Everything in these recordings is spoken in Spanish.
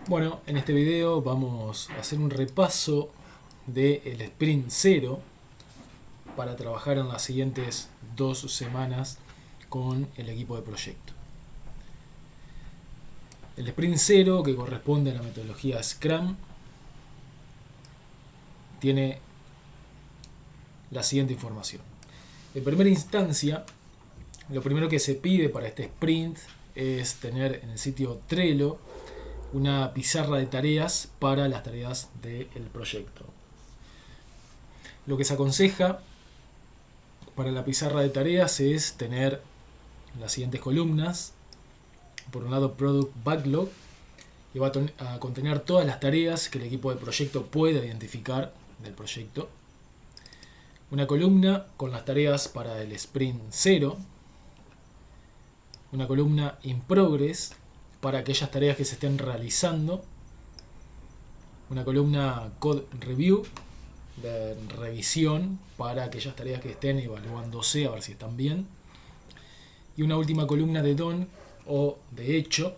Bueno, en este video vamos a hacer un repaso del sprint 0 para trabajar en las siguientes 2 semanas con el equipo de proyecto. El sprint 0, que corresponde a la metodología Scrum, tiene la siguiente información. En primera instancia, lo primero que se pide para este sprint es tener en el sitio Trello una pizarra de tareas para las tareas del proyecto. Lo que se aconseja para la pizarra de tareas es tener las siguientes columnas. Por un lado, Product Backlog, que va a contener todas las tareas que el equipo de proyecto pueda identificar del proyecto. Una columna con las tareas para el sprint 0. Una columna In Progress para aquellas tareas que se estén realizando. Una columna Code Review de revisión para aquellas tareas que estén evaluándose a ver si están bien. Y una última columna de Done o de hecho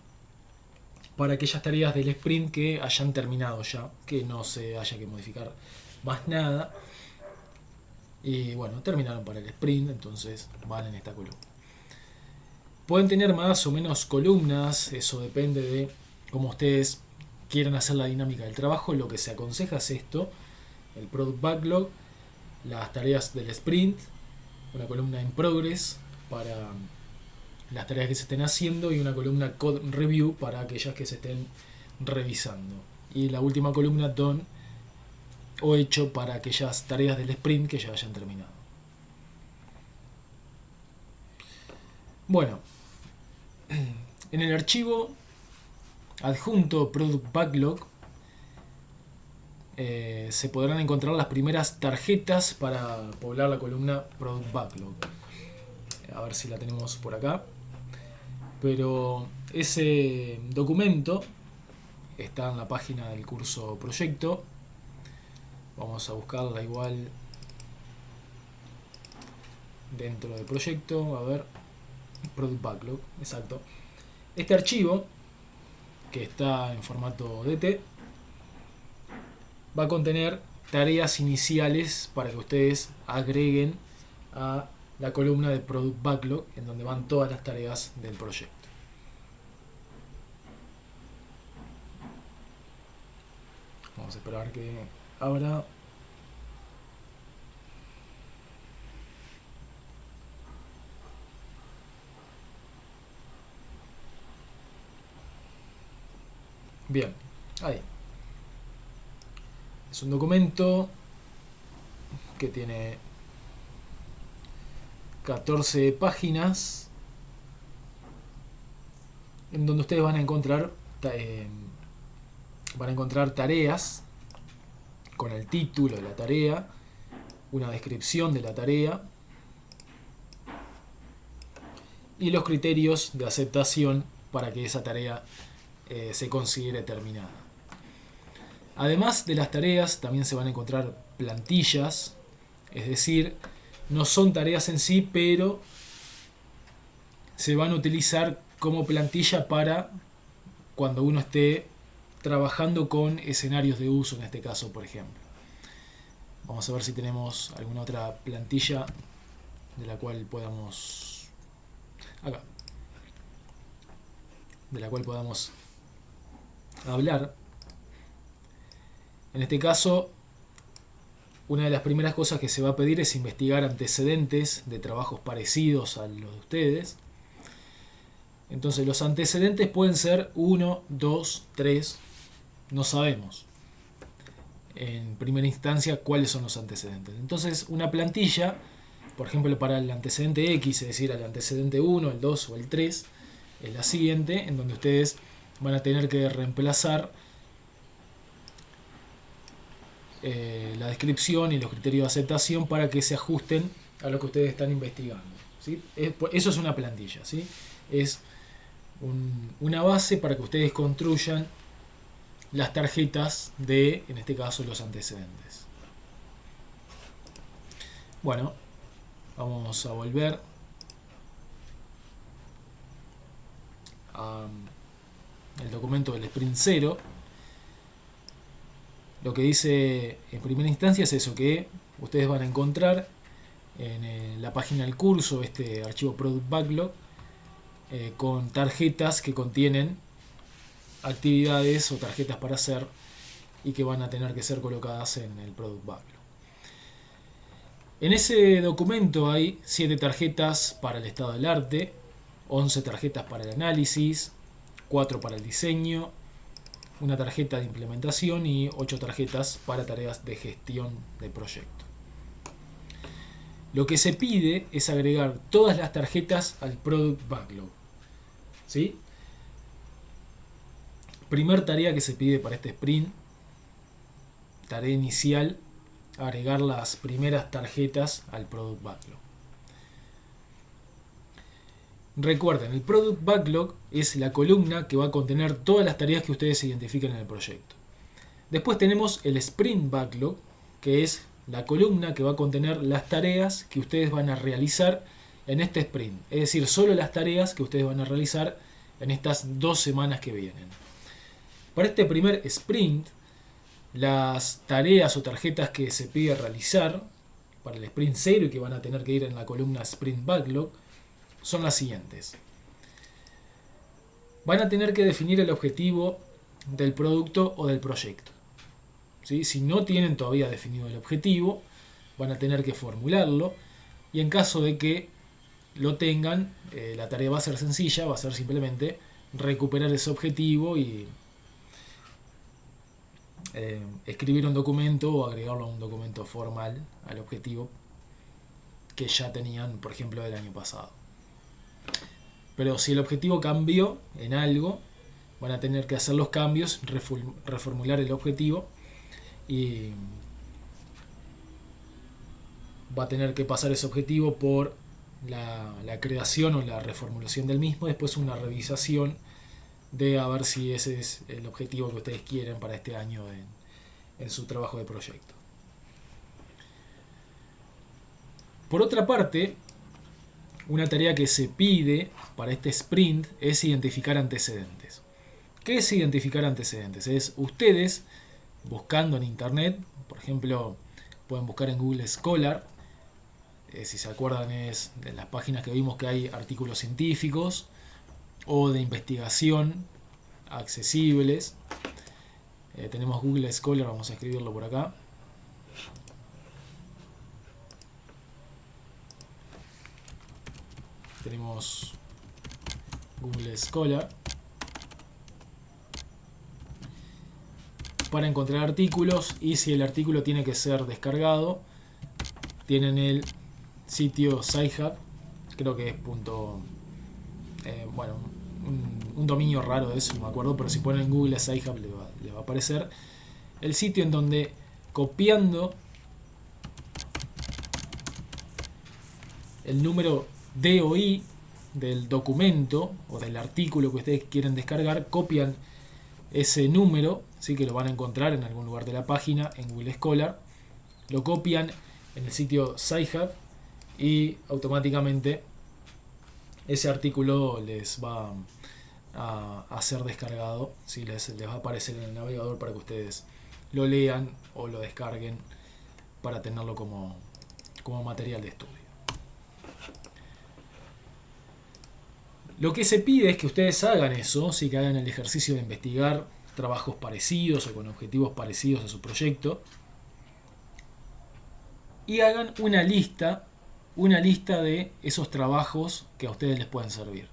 para aquellas tareas del sprint que hayan terminado ya, que no se haya que modificar más nada. Y bueno, terminaron para el sprint, entonces van en esta columna. Pueden tener más o menos columnas, eso depende de cómo ustedes quieran hacer la dinámica del trabajo. Lo que se aconseja es esto: el Product Backlog, las tareas del sprint, una columna In Progress para las tareas que se estén haciendo y una columna Code Review para aquellas que se estén revisando. Y la última columna Done o hecho para aquellas tareas del sprint que ya hayan terminado. Bueno, en el archivo adjunto Product Backlog se podrán encontrar las primeras tarjetas para poblar la columna Product Backlog. A ver si la tenemos por acá. Pero ese documento está en la página del curso proyecto. Vamos a buscarla igual dentro del proyecto. A ver, Product Backlog, exacto. Este archivo, que está en formato DT, va a contener tareas iniciales para que ustedes agreguen a la columna de Product Backlog, en donde van todas las tareas del proyecto. Vamos a esperar que abra. Bien, ahí. Es un documento que tiene 14 páginas en donde ustedes van a encontrar tareas con el título de la tarea, una descripción de la tarea y los criterios de aceptación para que esa tarea se considere terminada. Además de las tareas, también se van a encontrar plantillas, es decir, no son tareas en sí, pero se van a utilizar como plantilla para cuando uno esté trabajando con escenarios de uso, en este caso, por ejemplo. Vamos a ver si tenemos alguna otra plantilla de la cual podamos... Acá. De la cual podamos hablar. En este caso, una de las primeras cosas que se va a pedir es investigar antecedentes de trabajos parecidos a los de ustedes. Entonces los antecedentes pueden ser 1, 2, 3, no sabemos en primera instancia cuáles son los antecedentes. Entonces una plantilla, por ejemplo para el antecedente X, es decir, el antecedente 1, el 2 o el 3, es la siguiente, en donde ustedes van a tener que reemplazar la descripción y los criterios de aceptación para que se ajusten a lo que ustedes están investigando, ¿sí? Eso es una plantilla, ¿sí? Es una base para que ustedes construyan las tarjetas de, en este caso, los antecedentes. Bueno, vamos a volver al documento del sprint 0 Lo que dice en primera instancia es eso, que ustedes van a encontrar en la página del curso este archivo Product Backlog con tarjetas que contienen actividades o tarjetas para hacer y que van a tener que ser colocadas en el Product Backlog. En ese documento hay 7 tarjetas para el estado del arte, 11 tarjetas para el análisis, 4 para el diseño, una tarjeta de implementación y 8 tarjetas para tareas de gestión de proyecto. Lo que se pide es agregar todas las tarjetas al Product Backlog. ¿Sí? Primer tarea que se pide para este sprint, tarea inicial, agregar las primeras tarjetas al Product Backlog. Recuerden, el Product Backlog es la columna que va a contener todas las tareas que ustedes identifiquen en el proyecto. Después tenemos el Sprint Backlog, que es la columna que va a contener las tareas que ustedes van a realizar en este sprint. Es decir, solo las tareas que ustedes van a realizar en estas 2 semanas que vienen. Para este primer sprint, las tareas o tarjetas que se pide realizar para el sprint 0 y que van a tener que ir en la columna Sprint Backlog son las siguientes. Van a tener que definir el objetivo del producto o del proyecto. ¿Sí? Si no tienen todavía definido el objetivo, van a tener que formularlo, y en caso de que lo tengan, la tarea va a ser sencilla, va a ser simplemente recuperar ese objetivo y escribir un documento o agregarlo a un documento formal al objetivo que ya tenían, por ejemplo, del año pasado. Pero si el objetivo cambió en algo, van a tener que hacer los cambios, reformular el objetivo y va a tener que pasar ese objetivo por la creación o la reformulación del mismo, después una revisación de a ver si ese es el objetivo que ustedes quieren para este año en su trabajo de proyecto. Por otra parte, una tarea que se pide para este sprint es identificar antecedentes. ¿Qué es identificar antecedentes? Es ustedes buscando en internet, por ejemplo, pueden buscar en Google Scholar, si se acuerdan es de las páginas que vimos que hay artículos científicos o de investigación accesibles. Tenemos Google Scholar, vamos a escribirlo por acá. Tenemos Google Scholar para encontrar artículos, y si el artículo tiene que ser descargado, tienen el sitio Sci-Hub, creo que es un dominio raro de eso, no me acuerdo, pero si ponen en Google Sci-Hub le va a aparecer el sitio en donde, copiando el número D o I del documento o del artículo que ustedes quieren descargar, copian ese número, ¿sí? Que lo van a encontrar en algún lugar de la página en Google Scholar, lo copian en el sitio Sci-Hub y automáticamente ese artículo les va a ser descargado, ¿sí? les va a aparecer en el navegador para que ustedes lo lean o lo descarguen para tenerlo como material de estudio. Lo que se pide es que ustedes hagan eso, ¿sí? Que hagan el ejercicio de investigar trabajos parecidos o con objetivos parecidos a su proyecto, y hagan una lista de esos trabajos que a ustedes les pueden servir.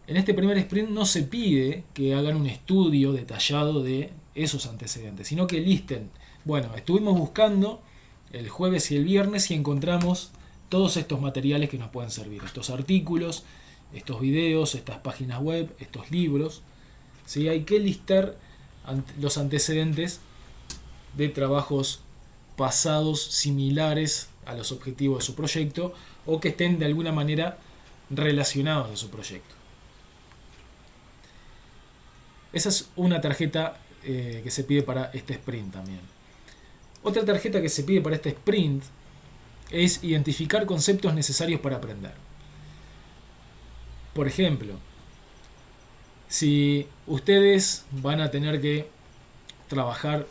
En este primer sprint no se pide que hagan un estudio detallado de esos antecedentes, sino que listen. Bueno, estuvimos buscando el jueves y el viernes y encontramos todos estos materiales que nos pueden servir, estos artículos, estos videos, estas páginas web, estos libros. ¿Sí? Hay que listar los antecedentes de trabajos pasados similares a los objetivos de su proyecto o que estén de alguna manera relacionados a su proyecto. Esa es una tarjeta que se pide para este sprint también. Otra tarjeta que se pide para este sprint es identificar conceptos necesarios para aprender. Por ejemplo, si ustedes van a tener que trabajar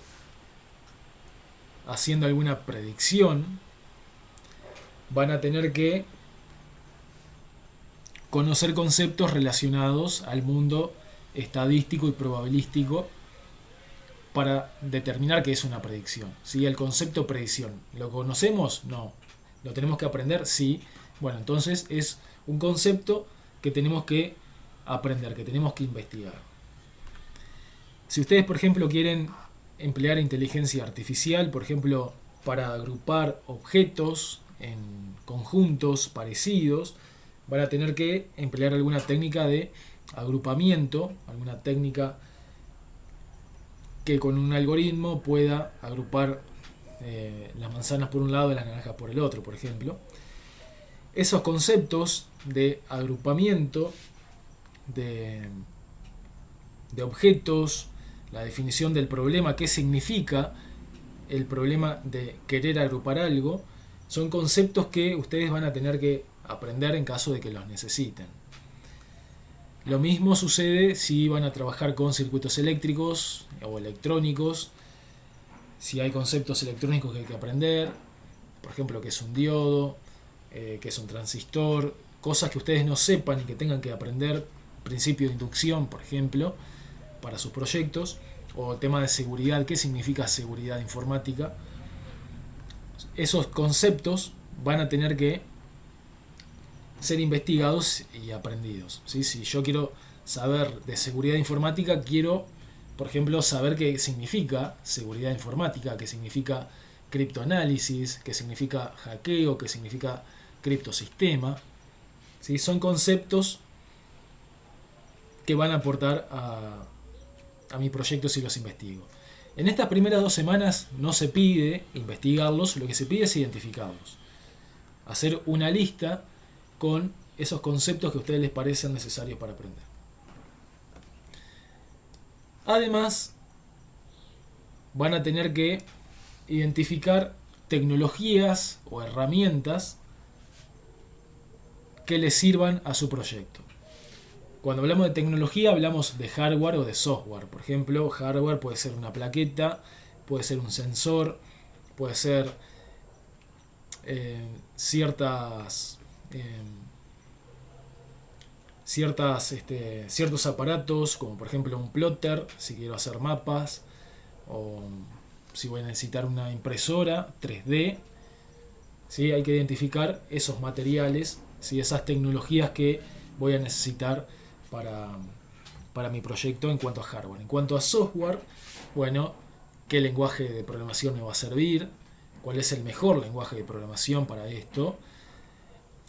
haciendo alguna predicción, van a tener que conocer conceptos relacionados al mundo estadístico y probabilístico para determinar qué es una predicción. ¿Sí? El concepto predicción, ¿lo conocemos? No. ¿Lo tenemos que aprender? Sí. Bueno, entonces es un concepto que tenemos que aprender, que tenemos que investigar. Si ustedes, por ejemplo, quieren emplear inteligencia artificial, por ejemplo, para agrupar objetos en conjuntos parecidos, van a tener que emplear alguna técnica de agrupamiento, alguna técnica que con un algoritmo pueda agrupar las manzanas por un lado y las naranjas por el otro, por ejemplo. Esos conceptos de agrupamiento de objetos, la definición del problema, qué significa el problema de querer agrupar algo, son conceptos que ustedes van a tener que aprender en caso de que los necesiten. Lo mismo sucede si van a trabajar con circuitos eléctricos o electrónicos, si hay conceptos electrónicos que hay que aprender, por ejemplo, qué es un diodo, qué es un transistor, cosas que ustedes no sepan y que tengan que aprender, principio de inducción, por ejemplo, para sus proyectos, o tema de seguridad, qué significa seguridad informática. Esos conceptos van a tener que ser investigados y aprendidos. ¿Sí? Si yo quiero saber de seguridad informática, quiero, por ejemplo, saber qué significa seguridad informática, qué significa criptoanálisis, qué significa hackeo, qué significa criptosistema. ¿Sí? Son conceptos que van a aportar a mi proyecto si los investigo. En estas primeras 2 semanas no se pide investigarlos, lo que se pide es identificarlos. Hacer una lista con esos conceptos que a ustedes les parecen necesarios para aprender. Además, van a tener que identificar tecnologías o herramientas que les sirvan a su proyecto. Cuando hablamos de tecnología hablamos de hardware o de software. Por ejemplo, hardware puede ser una plaqueta, puede ser un sensor, puede ser ciertos aparatos, como por ejemplo un plotter, si quiero hacer mapas, o si voy a necesitar una impresora 3D. ¿Sí? Hay que identificar esos materiales, ¿sí? Esas tecnologías que voy a necesitar para mi proyecto en cuanto a hardware. En cuanto a software, bueno, qué lenguaje de programación me va a servir, cuál es el mejor lenguaje de programación para esto,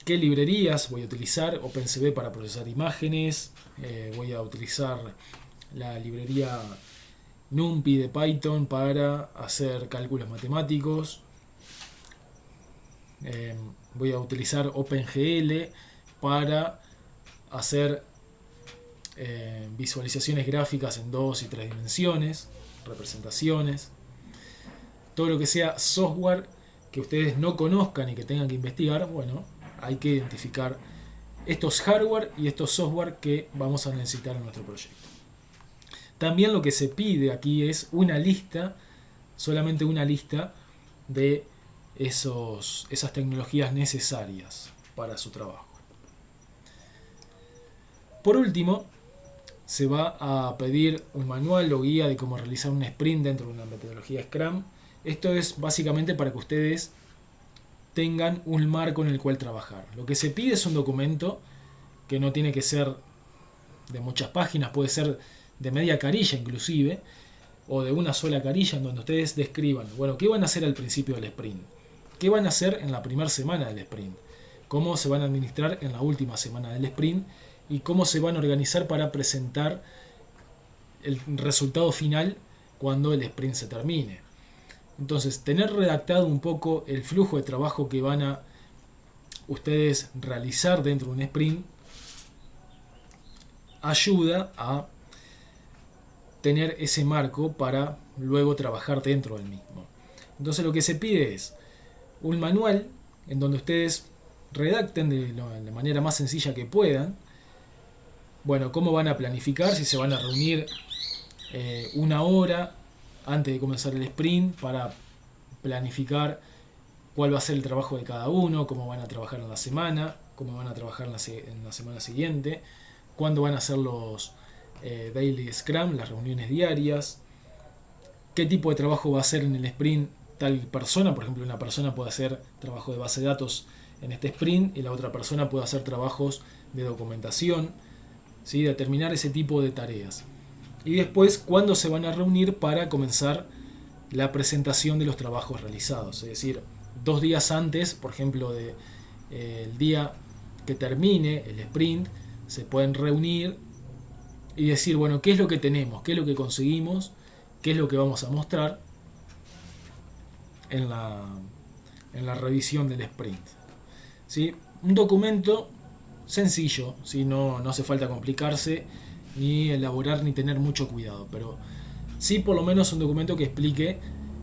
qué librerías voy a utilizar, OpenCV para procesar imágenes, voy a utilizar la librería NumPy de Python para hacer cálculos matemáticos, voy a utilizar OpenGL para hacer visualizaciones gráficas en 2 y 3 dimensiones, representaciones. Todo lo que sea software que ustedes no conozcan y que tengan que investigar, bueno, hay que identificar estos hardware y estos software que vamos a necesitar en nuestro proyecto. También lo que se pide aquí es una lista, solamente una lista de esas tecnologías necesarias para su trabajo. Por último, se va a pedir un manual o guía de cómo realizar un sprint dentro de una metodología Scrum. Esto es básicamente para que ustedes tengan un marco en el cual trabajar. Lo que se pide es un documento que no tiene que ser de muchas páginas, puede ser de media carilla inclusive, o de una sola carilla, en donde ustedes describan, bueno, qué van a hacer al principio del sprint, qué van a hacer en la primera semana del sprint, cómo se van a administrar en la última semana del sprint y cómo se van a organizar para presentar el resultado final cuando el sprint se termine. Entonces, tener redactado un poco el flujo de trabajo que van a ustedes realizar dentro de un sprint ayuda a tener ese marco para luego trabajar dentro del mismo. Entonces, lo que se pide es un manual en donde ustedes redacten de la manera más sencilla que puedan. Bueno, cómo van a planificar, si se van a reunir 1 hora antes de comenzar el sprint para planificar cuál va a ser el trabajo de cada uno, cómo van a trabajar en la semana, cómo van a trabajar en la semana siguiente, cuándo van a hacer los daily scrum, las reuniones diarias, qué tipo de trabajo va a hacer en el sprint tal persona. Por ejemplo, una persona puede hacer trabajo de base de datos en este sprint y la otra persona puede hacer trabajos de documentación, ¿sí? Determinar ese tipo de tareas. Y después, cuándo se van a reunir para comenzar la presentación de los trabajos realizados. Es decir, 2 días antes, por ejemplo, el día que termine el sprint, se pueden reunir y decir, bueno, qué es lo que tenemos, qué es lo que conseguimos, qué es lo que vamos a mostrar en la revisión del sprint. ¿Sí? Un documento sencillo, ¿sí? No hace falta complicarse, ni elaborar, ni tener mucho cuidado, pero sí por lo menos un documento que explique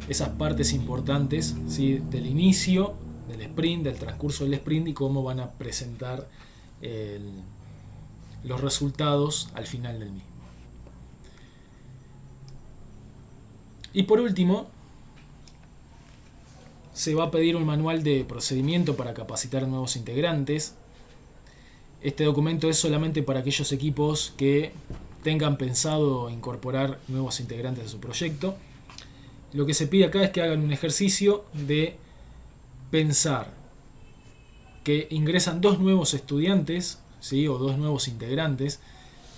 esas partes importantes, ¿sí? Del inicio del sprint, del transcurso del sprint y cómo van a presentar los resultados al final del mismo. Y por último, se va a pedir un manual de procedimiento para capacitar nuevos integrantes. Este documento es solamente para aquellos equipos que tengan pensado incorporar nuevos integrantes a su proyecto. Lo que se pide acá es que hagan un ejercicio de pensar que ingresan 2 nuevos estudiantes, ¿sí? O 2 nuevos integrantes,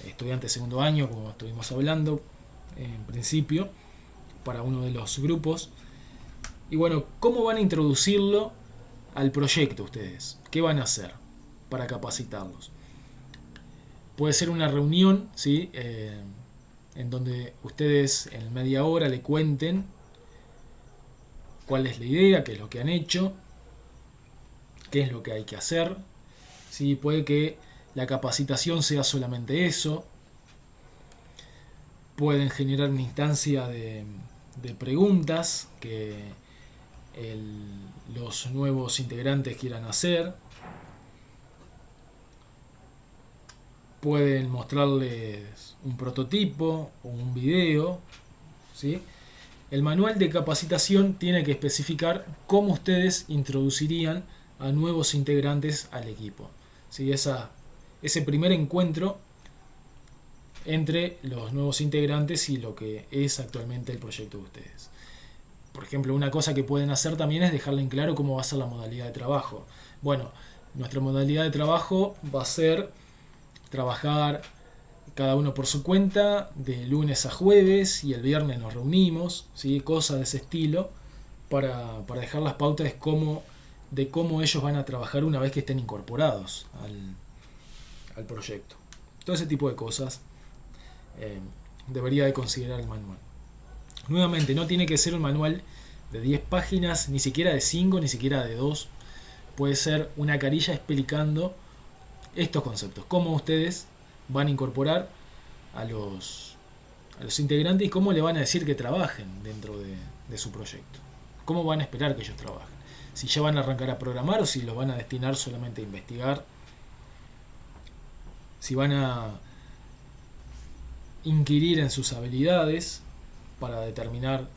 estudiantes de segundo año, como estuvimos hablando en principio, para uno de los grupos. Y bueno, ¿cómo van a introducirlo al proyecto ustedes? ¿Qué van a hacer para capacitarlos? Puede ser una reunión, ¿sí? En donde ustedes en media hora le cuenten cuál es la idea, qué es lo que han hecho, qué es lo que hay que hacer. ¿Sí? Puede que la capacitación sea solamente eso. Pueden generar una instancia de preguntas que los nuevos integrantes quieran hacer. Pueden mostrarles un prototipo o un video, ¿sí? El manual de capacitación tiene que especificar cómo ustedes introducirían a nuevos integrantes al equipo, ¿sí? Ese primer encuentro entre los nuevos integrantes y lo que es actualmente el proyecto de ustedes. Por ejemplo, una cosa que pueden hacer también es dejarle en claro cómo va a ser la modalidad de trabajo. Bueno, nuestra modalidad de trabajo va a ser trabajar cada uno por su cuenta de lunes a jueves y el viernes nos reunimos, ¿sí? Cosas de ese estilo para dejar las pautas de cómo ellos van a trabajar una vez que estén incorporados al proyecto. Todo ese tipo de cosas debería de considerar el manual. Nuevamente, no tiene que ser un manual de 10 páginas, ni siquiera de 5, ni siquiera de 2. Puede ser una carilla explicando estos conceptos, cómo ustedes van a incorporar a los integrantes y cómo le van a decir que trabajen dentro de su proyecto, cómo van a esperar que ellos trabajen, si ya van a arrancar a programar o si los van a destinar solamente a investigar, si van a inquirir en sus habilidades para determinar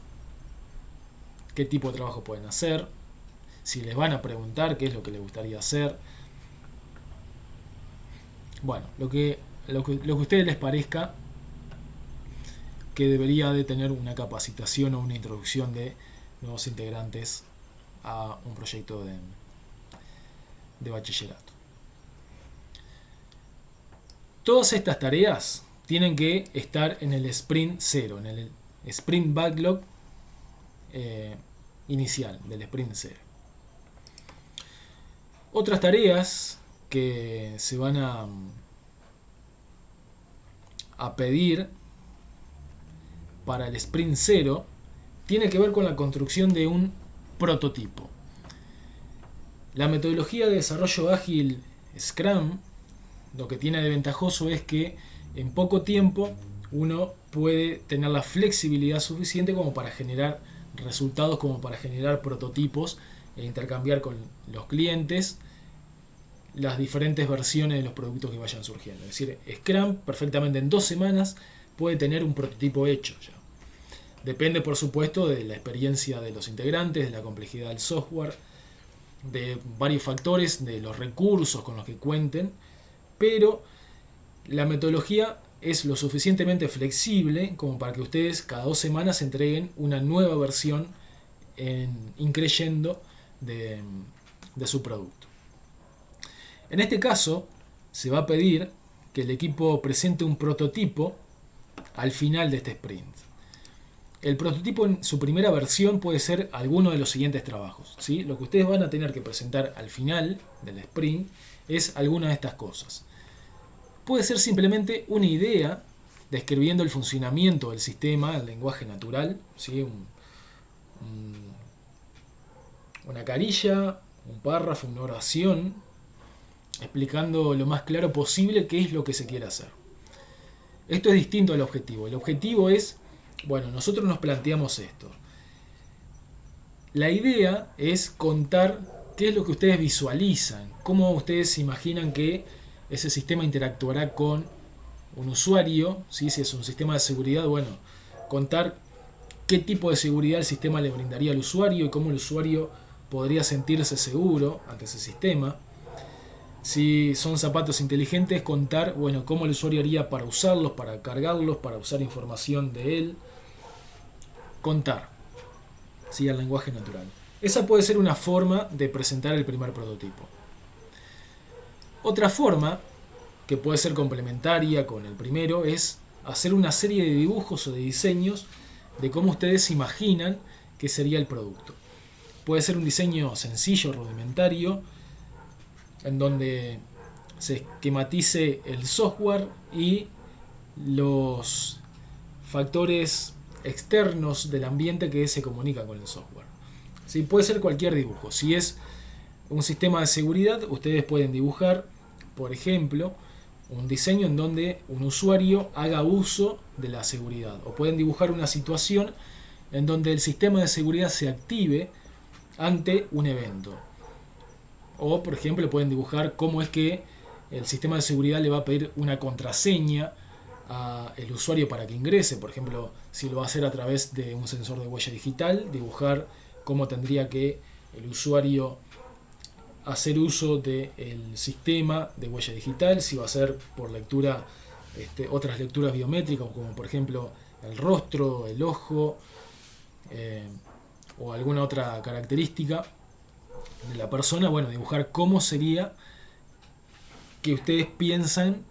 qué tipo de trabajo pueden hacer, si les van a preguntar qué es lo que les gustaría hacer. Bueno, lo que a ustedes les parezca que debería de tener una capacitación o una introducción de nuevos integrantes a un proyecto de bachillerato. Todas estas tareas tienen que estar en el sprint 0, en el sprint backlog inicial del sprint 0. Otras tareas que se van a pedir para el sprint 0 tiene que ver con la construcción de un prototipo. La metodología de desarrollo ágil Scrum lo que tiene de ventajoso es que en poco tiempo uno puede tener la flexibilidad suficiente como para generar resultados, como para generar prototipos e intercambiar con los clientes las diferentes versiones de los productos que vayan surgiendo. Es decir, Scrum perfectamente en 2 semanas puede tener un prototipo hecho ya. Depende, por supuesto, de la experiencia de los integrantes, de la complejidad del software, de varios factores, de los recursos con los que cuenten, pero la metodología es lo suficientemente flexible como para que ustedes cada 2 semanas entreguen una nueva versión increyendo de su producto. En este caso, se va a pedir que el equipo presente un prototipo al final de este sprint. El prototipo en su primera versión puede ser alguno de los siguientes trabajos, ¿sí? Lo que ustedes van a tener que presentar al final del sprint es alguna de estas cosas. Puede ser simplemente una idea describiendo el funcionamiento del sistema en lenguaje natural, ¿sí? Una carilla, un párrafo, una oración, explicando lo más claro posible qué es lo que se quiere hacer. Esto es distinto al objetivo. El objetivo es, bueno, nosotros nos planteamos esto. La idea es contar qué es lo que ustedes visualizan, cómo ustedes se imaginan que ese sistema interactuará con un usuario, ¿sí? Si es un sistema de seguridad, bueno, contar qué tipo de seguridad el sistema le brindaría al usuario y cómo el usuario podría sentirse seguro ante ese sistema. Si son zapatos inteligentes, contar, bueno, cómo el usuario haría para usarlos, para cargarlos, para usar información de él. Contar, ¿sí? El lenguaje natural. Esa puede ser una forma de presentar el primer prototipo. Otra forma, que puede ser complementaria con el primero, es hacer una serie de dibujos o de diseños de cómo ustedes imaginan que sería el producto. Puede ser un diseño sencillo, rudimentario, en donde se esquematice el software y los factores externos del ambiente que se comunican con el software. ¿Sí? Puede ser cualquier dibujo. Si es un sistema de seguridad, ustedes pueden dibujar, por ejemplo, un diseño en donde un usuario haga uso de la seguridad. O pueden dibujar una situación en donde el sistema de seguridad se active ante un evento. O, por ejemplo, pueden dibujar cómo es que el sistema de seguridad le va a pedir una contraseña al usuario para que ingrese. Por ejemplo, si lo va a hacer a través de un sensor de huella digital, dibujar cómo tendría que el usuario hacer uso del sistema de huella digital, si va a ser por lectura, otras lecturas biométricas, como por ejemplo el rostro, el ojo, o alguna otra característica de la persona. Bueno, dibujar cómo sería que ustedes piensan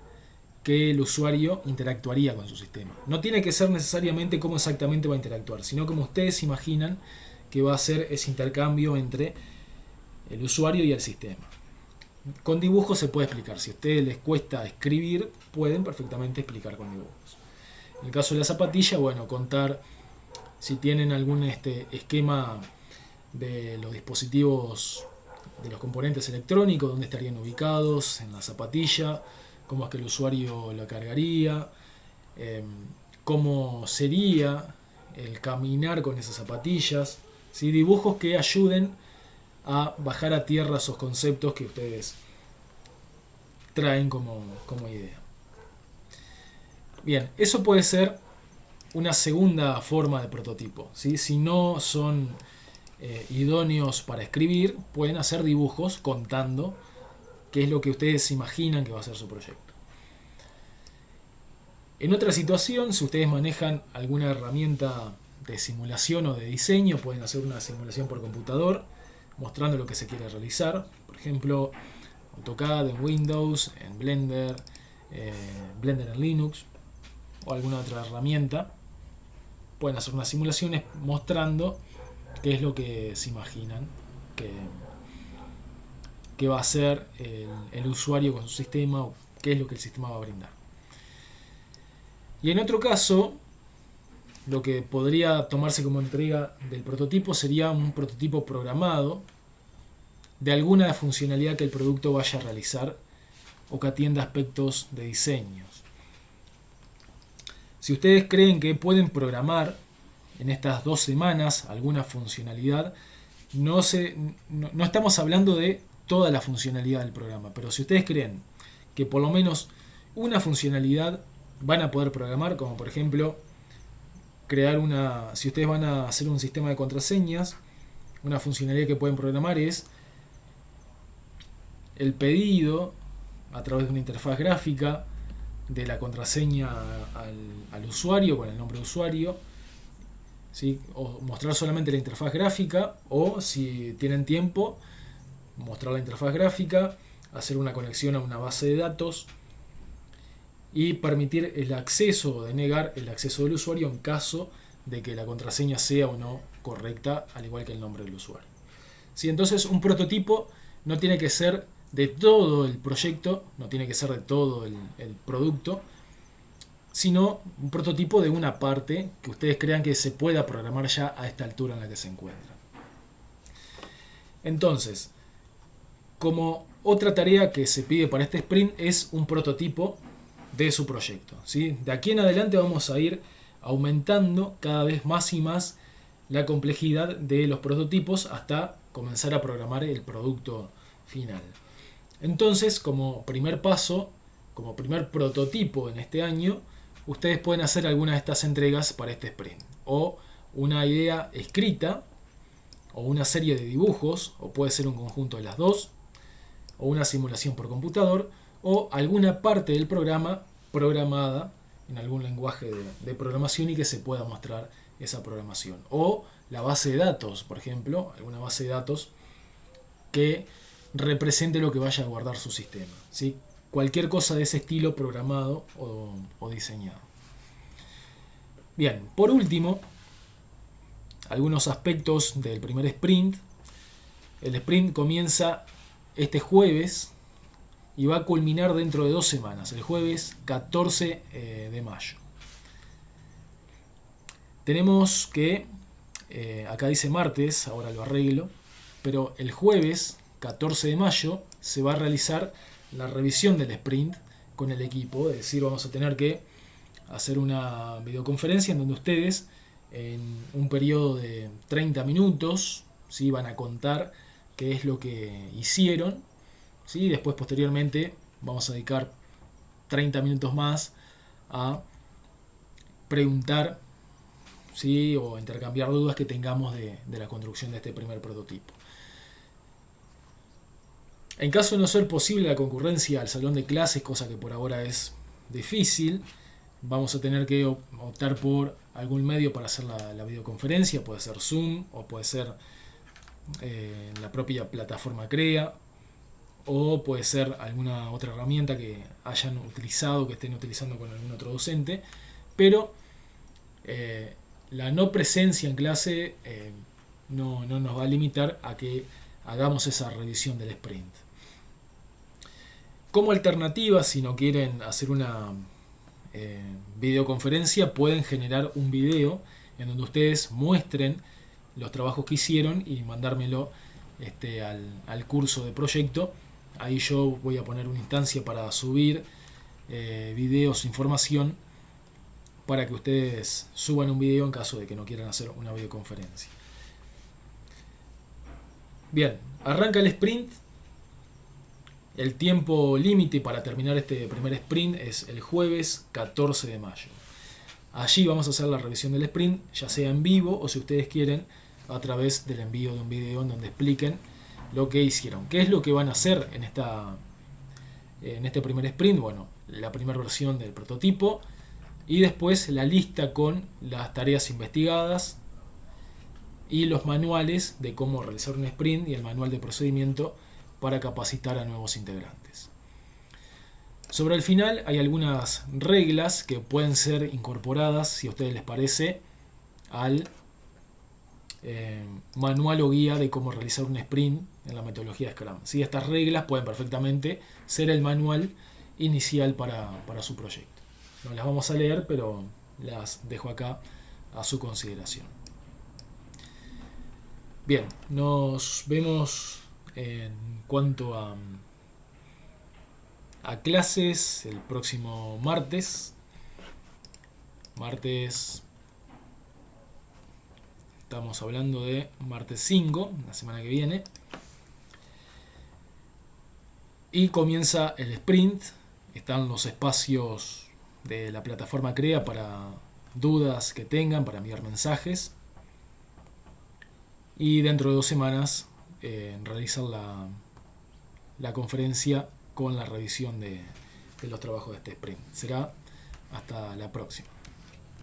que el usuario interactuaría con su sistema. No tiene que ser necesariamente cómo exactamente va a interactuar, sino como ustedes imaginan que va a ser ese intercambio entre el usuario y el sistema. Con dibujos se puede explicar. Si a ustedes les cuesta escribir, pueden perfectamente explicar con dibujos. En el caso de la zapatilla, bueno, contar si tienen algún esquema de los dispositivos, de los componentes electrónicos, dónde estarían ubicados en la zapatilla, cómo es que el usuario la cargaría, cómo sería el caminar con esas zapatillas, ¿sí? Dibujos que ayuden a bajar a tierra esos conceptos que ustedes traen como idea. Bien, eso puede ser una segunda forma de prototipo, ¿sí? Si no son idóneos para escribir, pueden hacer dibujos contando qué es lo que ustedes imaginan que va a ser su proyecto. En otra situación, si ustedes manejan alguna herramienta de simulación o de diseño, pueden hacer una simulación por computador mostrando lo que se quiere realizar. Por ejemplo, AutoCAD en Windows, en Blender, Blender en Linux o alguna otra herramienta. Pueden hacer unas simulaciones mostrando qué es lo que se imaginan que va a hacer el usuario con su sistema, o qué es lo que el sistema va a brindar. Y en otro caso, lo que podría tomarse como entrega del prototipo sería un prototipo programado de alguna funcionalidad que el producto vaya a realizar o que atienda aspectos de diseños. Si ustedes creen que pueden programar en estas 2 semanas alguna funcionalidad, no estamos hablando de toda la funcionalidad del programa, pero si ustedes creen que por lo menos una funcionalidad van a poder programar, como por ejemplo crear si ustedes van a hacer un sistema de contraseñas, una funcionalidad que pueden programar es el pedido a través de una interfaz gráfica de la contraseña al usuario con el nombre de usuario, ¿sí? O mostrar solamente la interfaz gráfica, o si tienen tiempo, mostrar la interfaz gráfica, hacer una conexión a una base de datos y permitir el acceso o denegar el acceso del usuario en caso de que la contraseña sea o no correcta, al igual que el nombre del usuario. ¿Sí? Entonces, un prototipo no tiene que ser de todo el proyecto, no tiene que ser de todo el producto, sino un prototipo de una parte que ustedes crean que se pueda programar ya a esta altura en la que se encuentran. Entonces, como otra tarea que se pide para este sprint es un prototipo de su proyecto, ¿sí? De aquí en adelante vamos a ir aumentando cada vez más y más la complejidad de los prototipos hasta comenzar a programar el producto final. Entonces, como primer paso, como primer prototipo en este año, ustedes pueden hacer alguna de estas entregas para este sprint. O una idea escrita, o una serie de dibujos, o puede ser un conjunto de las dos, o una simulación por computador, o alguna parte del programa programada en algún lenguaje de programación y que se pueda mostrar esa programación. O la base de datos, por ejemplo, alguna base de datos que represente lo que vaya a guardar su sistema, ¿sí? Cualquier cosa de ese estilo programado o diseñado. Bien, por último, algunos aspectos del primer sprint. El sprint comienza este jueves y va a culminar dentro de 2 semanas, el jueves 14 de mayo. Tenemos que, acá dice martes, ahora lo arreglo, pero el jueves 14 de mayo se va a realizar la revisión del sprint con el equipo, es decir, vamos a tener que hacer una videoconferencia en donde ustedes en un periodo de 30 minutos, ¿sí? Van a contar qué es lo que hicieron, ¿sí? Después posteriormente vamos a dedicar 30 minutos más a preguntar, ¿sí? O intercambiar dudas que tengamos de la construcción de este primer prototipo. En caso de no ser posible la concurrencia al salón de clases, cosa que por ahora es difícil, vamos a tener que optar por algún medio para hacer la videoconferencia. Puede ser Zoom o puede ser la propia plataforma Crea, o puede ser alguna otra herramienta que hayan utilizado, que estén utilizando con algún otro docente, pero la no presencia en clase no nos va a limitar a que hagamos esa revisión del sprint. Como alternativa, si no quieren hacer una videoconferencia, pueden generar un video en donde ustedes muestren los trabajos que hicieron y mandármelo al curso de proyecto. Ahí yo voy a poner una instancia para subir videos, información, para que ustedes suban un video en caso de que no quieran hacer una videoconferencia. Bien, arranca el sprint. El tiempo límite para terminar este primer sprint es el jueves 14 de mayo. Allí vamos a hacer la revisión del sprint, ya sea en vivo o si ustedes quieren a través del envío de un video en donde expliquen lo que hicieron. ¿Qué es lo que van a hacer en este primer sprint? Bueno, la primera versión del prototipo y después la lista con las tareas investigadas y los manuales de cómo realizar un sprint y el manual de procedimiento para capacitar a nuevos integrantes. Sobre el final hay algunas reglas que pueden ser incorporadas, si a ustedes les parece, al manual o guía de cómo realizar un sprint en la metodología Scrum. ¿Sí? Estas reglas pueden perfectamente ser el manual inicial para su proyecto. No las vamos a leer, pero las dejo acá a su consideración. Bien, nos vemos en cuanto a clases el próximo martes. Estamos hablando de martes 5, la semana que viene. Y comienza el sprint. Están los espacios de la plataforma Crea para dudas que tengan, para enviar mensajes. Y dentro de 2 semanas realizar la conferencia con la revisión de los trabajos de este sprint. Será hasta la próxima.